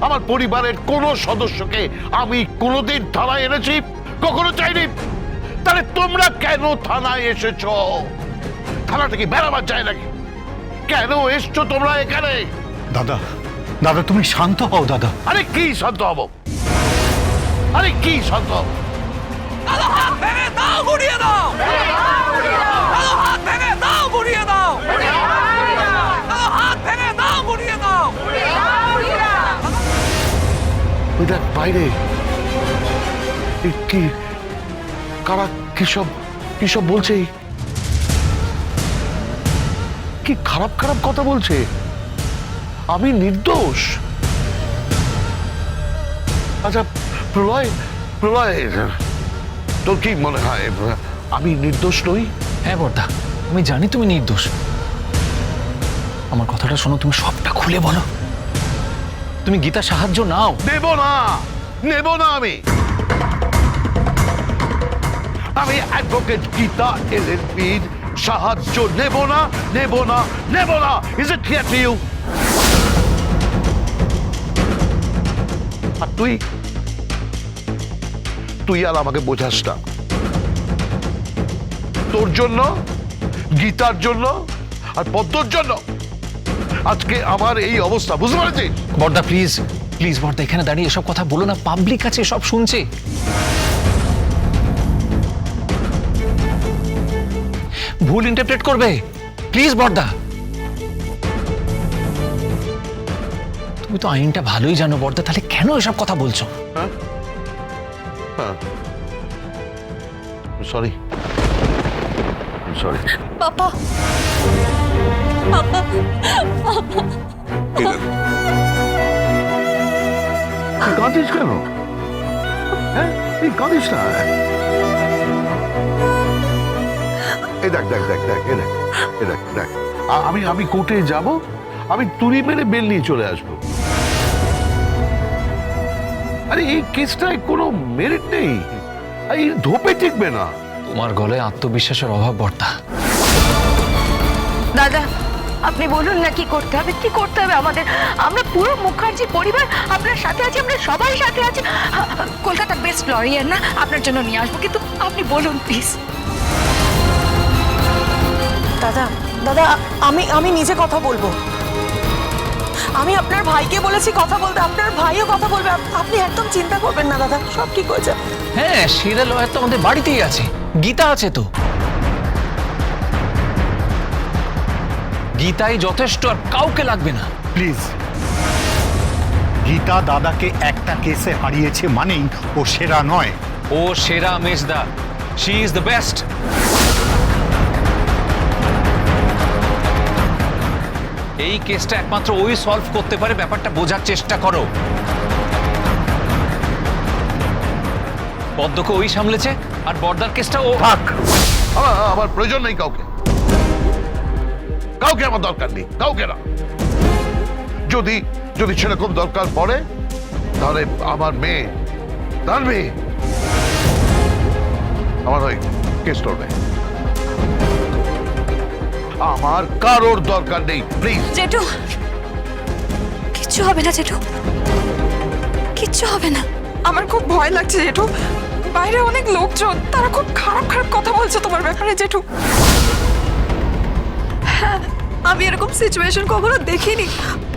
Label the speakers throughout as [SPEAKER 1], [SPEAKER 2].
[SPEAKER 1] আমার পরিবারের কোনো সদস্যকে আমি কোনোদিন থানায় এনেছি? কখনো চাইনি। তাহলে তোমরা কেন থানায় এসেছো? থানা থেকে বেড়াবার যায় নাকি? কেন এসছো তোমরা এখানে?
[SPEAKER 2] দাদা, দাদা তুমি শান্ত হও দাদা।
[SPEAKER 1] আরে কি শান্ত হব? আরে কি শান্ত হব?
[SPEAKER 3] হাত ভেঙে দাও, গুড়িয়ে দাও। হাত ভেঙে দাও, গুড়িয়ে দাও। হাত ভেঙে দাও, গুড়িয়ে দাও।
[SPEAKER 1] ওই দেখ বাইরে কি কারা কি সব বলছে, কি খারাপ খারাপ কথা বলছে। আমি নির্দোষ। আচ্ছা প্রলয়, প্রলয় তোর কি মনে হয় আমি নির্দোষ নই?
[SPEAKER 4] হ্যাঁ বর্দা, আমি জানি তুমি নির্দোষ। আমার কথাটা শোনো, তুমি সবটা খুলে বলো। তুমি গীতার সাহায্য নাও।
[SPEAKER 1] নেব না, নেব না। আমি অ্যাডভোকেট গীতা এলএলপির সাহায্য নেব না, নেব না, নেব না। Is it clear to you? আর তুই আর আমাকে বোঝাস না। তোর জন্য, গীতার জন্য আর পদ্মর জন্য আজকে আমার এই অবস্থা, বুঝতে পারছিস?
[SPEAKER 4] বর্দা প্লিজ, প্লিজ বর্দা, এখানে দাঁড়িয়ে এসব কথা বলো না। পাবলিক আছে, সব শুনছে। ভুল ইন্টারপ্রেট করবে। প্লিজ বর্দা, তুমি তো আইনটা ভালোই জানো বর্দা, তাহলে কেন এসব কথা বলছো?
[SPEAKER 1] Sorry, sorry.
[SPEAKER 5] পাপা, পাপা,
[SPEAKER 1] তুই কাঁদিস কেন? হ্যাঁ, তুই কাঁদিস না। এই দেখ দেখ দেখ দেখ, এ দেখ, এ দেখ দেখ, আমি কোর্টে যাব, আমি তুড়ি মেরে বেল নিয়ে চলে আসবো। আরে এই কেসটায় কোনো মেরিট নেই, এই ধোপে টিকবে না।
[SPEAKER 4] তোমার গলায় আত্মবিশ্বাসের অভাব বর্দা।
[SPEAKER 5] দাদা আপনি বলুন না কি করতে হবে, কি করতে হবে আমাদের? আমরা পুরো মুখার্জি পরিবার আপনার সাথে আছি, আমরা সবাই সাথে আছি। কলকাতার বেস্ট লয়ার না, আপনার জন্য নিয়ে আসবো, কিন্তু আপনি বলুন প্লিজ।
[SPEAKER 6] দাদা, দাদা আমি নিজে কথা বলবো। আমি আপনার ভাইকে বলেছি কথা বলতে, আপনার ভাইও কথা বলবে। আপনি একদম চিন্তা করবেন না দাদা, সব ঠিক হয়ে যাবে।
[SPEAKER 4] হ্যাঁ, সেরা লয়ার তো আমাদের বাড়িতেই আছে, গীতা আছে তো। গীতাই যথেষ্ট, আর কাউকে লাগবে না।
[SPEAKER 2] প্লিজ, গীতা দাদাকে একটা কেসে হারিয়েছে মানেই ও সেরা নয়।
[SPEAKER 4] ও সেরা মেজদা, শি ইজ দ্য বেস্ট। এই কেসটা একমাত্র ওই সলভ করতে পারে, ব্যাপারটা বোঝার চেষ্টা করো। পদ্মকে ওই সামলেছে, আর বর্দার কেসটা ও।
[SPEAKER 1] থাক, আমার প্রয়োজন নেই কাউকে, কাউকে আমার দরকার নেই, কাউকে না। যদি যদি সেরকম দরকার পড়ে তাহলে আমার মেয়ে, তার মেয়ে আমার হয়ে কেস করবে। আমার কারোর দরকার নেই, প্লিজ।
[SPEAKER 5] জেঠু, কিচ্ছু হবে না জেঠু, কিচ্ছু হবে না।
[SPEAKER 6] আমার খুব ভয় লাগছে জেঠু, বাইরে অনেক লোকজন, তারা খুব খারাপ খারাপ কথা বলছে তোমার ব্যাপারে জেঠু।
[SPEAKER 5] হ্যাঁ, আমি এরকম সিচুয়েশন কখনো দেখিনি।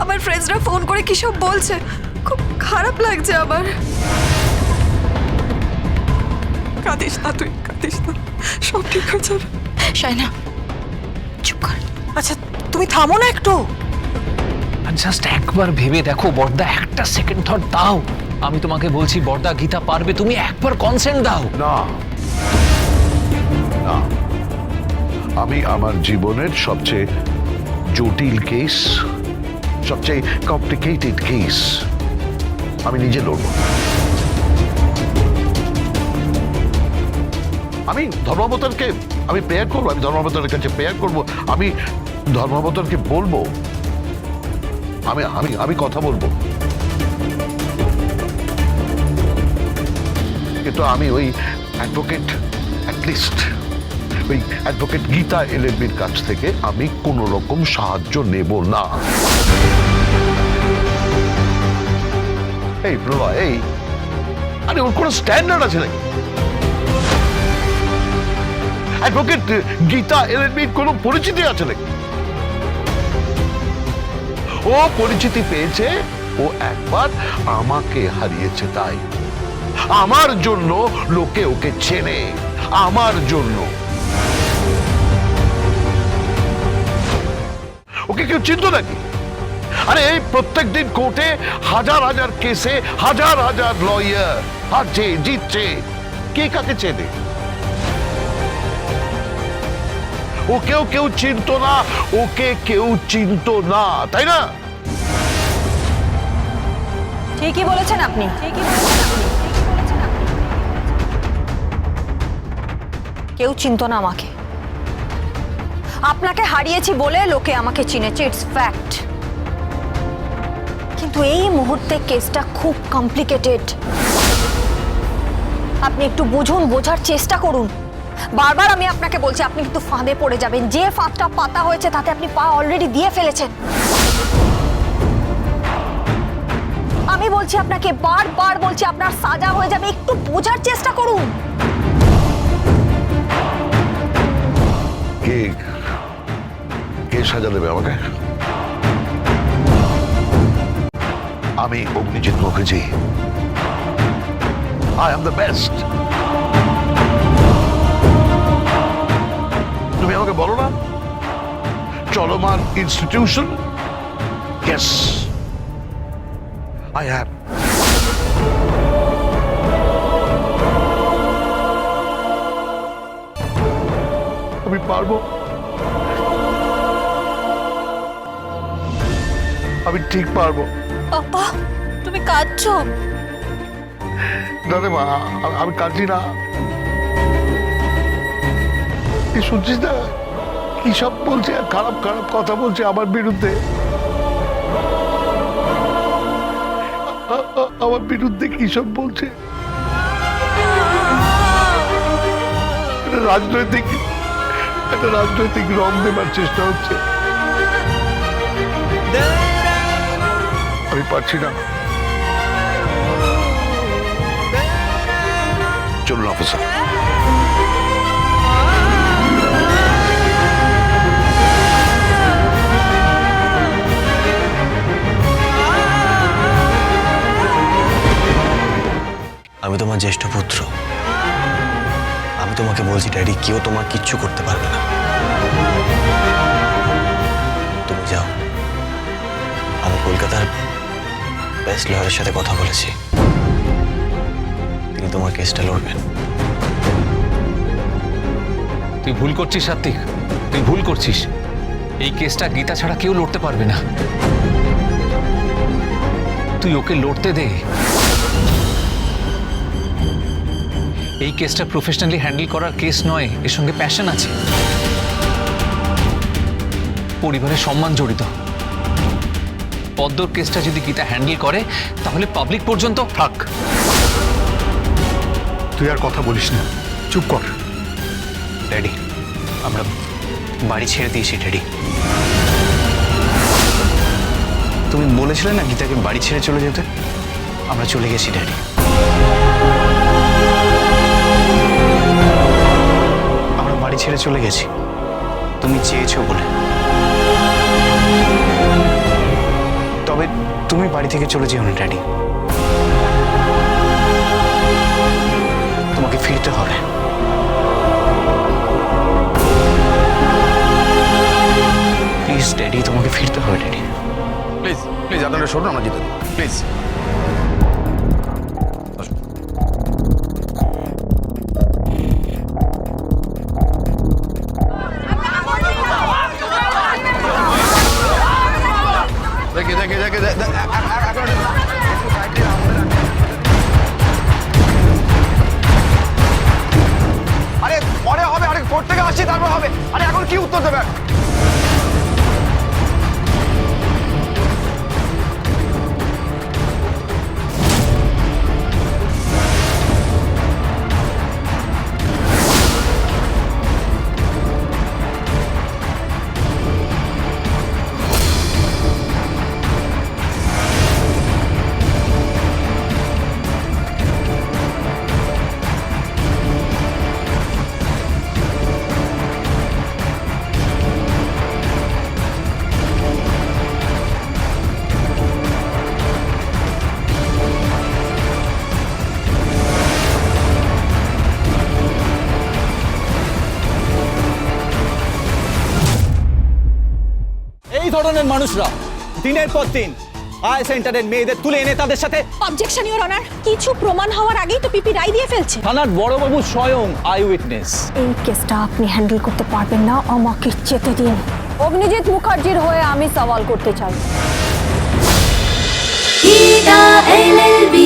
[SPEAKER 5] আমার ফ্রেন্ডসরা ফোন করে কি সব বলছে, খুব খারাপ লাগছে আমার।
[SPEAKER 6] কাঁদিস না তুই, কাঁদিস না, সব ঠিক হয়ে যাবে।
[SPEAKER 5] শায়না চুপ কর।
[SPEAKER 6] আচ্ছা তুমি থামো না একটু।
[SPEAKER 4] আর জাস্ট একবার ভেবে দেখো বর্দা, একটা সেকেন্ড থট দাও। আমি তোমাকে বলছি বর্দা, গীতা পারবে, তুমি একবার কনসেন্ট দাও।
[SPEAKER 1] না না, আমি আমার জীবনের সবচেয়ে জটিল কেস, সবচেয়ে কমপ্লিকেটেড কেস আমি নিজে লড়ব। আমি ধর্মাবতারকে আমি প্রেয়ার করবো, আমি ধর্মাবতারের কাছে প্রেয়ার করবো, আমি ধর্মাবতারকে বলবো, আমি আমি আমি কথা বলবো। কিন্তু আমি ওই অ্যাডভোকেট, অ্যাটলিস্ট ওই অ্যাডভোকেট গীতা এলএলবির কাছ থেকে আমি কোনো রকম সাহায্য নেব না। এই প্রভা, এই আরে ওর কোনো স্ট্যান্ডার্ড আছে নাকি? অ্যাডভোকেট গীতা এলএলবির কোনো পরিচিতি আছে নাকি? ও পরিচিতি পেয়েছে, ও একবার আমাকে হারিয়েছে, তাই আমার জন্য লোকে ওকে চেনে, আমার জন্য। ওকে কেউ চিনত নাকি? আরে এই প্রত্যেক দিন কোর্টে হাজার হাজার কেসে হাজার হাজার লয়ার হারছে জিতছে, কে কাকে চেনে? ওকেও কেউ চিনত না, ওকে কেউ চিনত না, তাই না?
[SPEAKER 6] ঠিকই বলেছেন আপনি, কেউ চিনতো না আমাকে। আপনাকে হারিয়েছি বলে লোকে আমাকে চিনেছে, ইটস ফ্যাক্ট। কিন্তু এই মুহূর্তে কেসটা খুব কমপ্লিকেটেড। আপনি একটু বুঝুন, বোঝার চেষ্টা করুন। বারবার আমি আপনাকে বলছি, আপনি কিন্তু ফাঁদে পড়ে যাবেন। যে ফাঁদটা পাতা হয়েছে তাতে আপনি পা অলরেডি দিয়ে ফেলেছেন। আমি বলছি আপনাকে, বারবার বলছি, আপনার সাজা হয়ে যাবে, একটু বোঝার চেষ্টা করুন।
[SPEAKER 1] কে কে সাজা দেবে আমাকে? আমি Agnijit Mukherjee, I am the best. তুমি আমাকে বলো না চলমান ইনস্টিটিউশন? Yes, I have. আমি পারবো, আমি ঠিক পারবো।
[SPEAKER 6] পাপা, তুমি কাঁদছো?
[SPEAKER 1] না রে মা, আমি কাঁদছি না। তুই শুনছিস না কি সব বলছে, খারাপ খারাপ কথা বলছে আমার বিরুদ্ধে, আমার বিরুদ্ধে কি সব বলছে। একটা রাজনৈতিক রং দেবার চেষ্টা হচ্ছে। আমি পারছি না। চলুন অফিসার।
[SPEAKER 7] আমি তোমার জ্যেষ্ঠ পুত্র। আমি তোমাকে বলছি ড্যাডি, কেউ তোমার কিচ্ছু করতে পারবে না। তুমি যাও। আমি কলকাতার বেস্ট লয়ারের সাথে কথা বলেছি, তিনি তোমার কেসটা লড়বেন।
[SPEAKER 4] তুই ভুল করছিস সাত্বিক, তুই ভুল করছিস। এই কেসটা গীতা ছাড়া কেউ লড়তে পারবে না। তুই ওকে লড়তে দে। এই কেসটা প্রফেশনালি হ্যান্ডেল করার কেস নয়, এর সঙ্গে প্যাশন আছে, পরিবারের সম্মান জড়িত। পদ্মর কেসটা যদি গীতা হ্যান্ডেল করে তাহলে পাবলিক পর্যন্ত
[SPEAKER 2] থাক, তুই আর কথা বলিস না, চুপ কর।
[SPEAKER 7] ড্যাডি, আমরা বাড়ি ছেড়ে দিয়েছি ড্যাডি। তুমি বলেছিলে না গীতাকে বাড়ি ছেড়ে চলে যেতে? আমরা চলে গেছি ড্যাডি। আমরা বাড়ি ছেড়ে চলে গেছি, তুমি চেয়েছো বলে। তবে তুমি বাড়ি থেকে চলে যেও না ড্যাডি, তোমাকে ফিরতে হবে। প্লিজ ড্যাডি, তোমাকে ফিরতে হবে ড্যাডি।
[SPEAKER 8] প্লিজ প্লিজ আপনারা শুনুন, আমরা যেতে প্লিজ। দেখে দেখে দেখে আরে পরে হবে, আরে কোর্ট থেকে আসছি তারপর হবে। আরে এখন কি উত্তর দেবে?
[SPEAKER 9] ধরনের মানুষরা দিনের পর দিন আই সেন্টারের মেয়েদের তুলে এনে তাদের সাথে
[SPEAKER 6] অবজেকশন ইওর অনার, কিছু প্রমাণ হওয়ার আগেই তো পিপি রায় দিয়ে ফেলছে।
[SPEAKER 9] থানার বড়বাবু স্বয়ং আই উইটনেস।
[SPEAKER 6] এই কেসটা আপনি হ্যান্ডেল করতে পারবেন না, আমাকে যেতে দিন। অগ্নিজিৎ মুখার্জির হয়ে আমি সওয়াল করতে চাই।
[SPEAKER 10] গীতা LLB